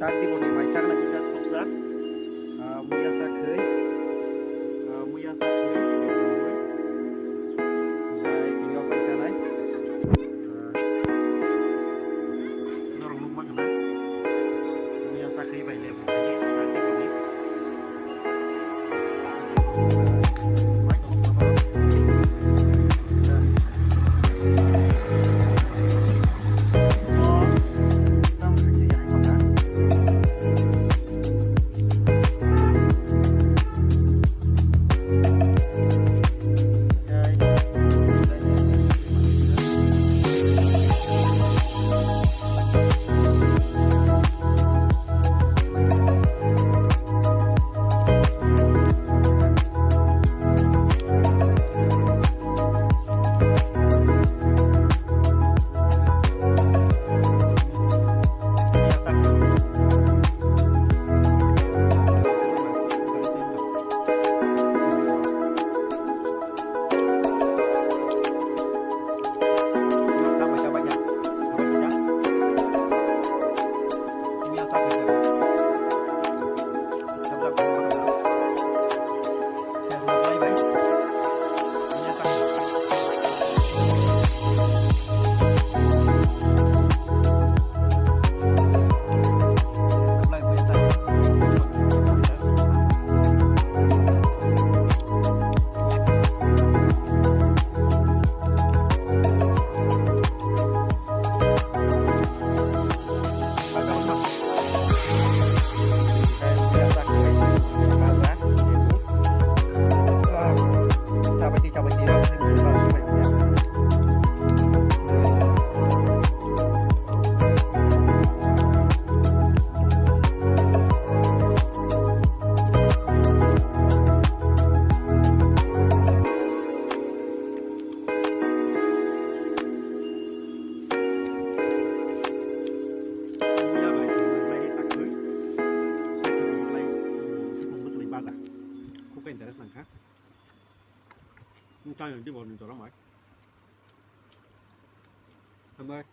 tak di bodi mai sak na kisa khop sak moya sak khơi moya sak khơi ai kini apa cara norong luk mak na moya sak khơi bai le bu tak di bodi cho những cái bộ mình cho nó mỏi. Em ơi.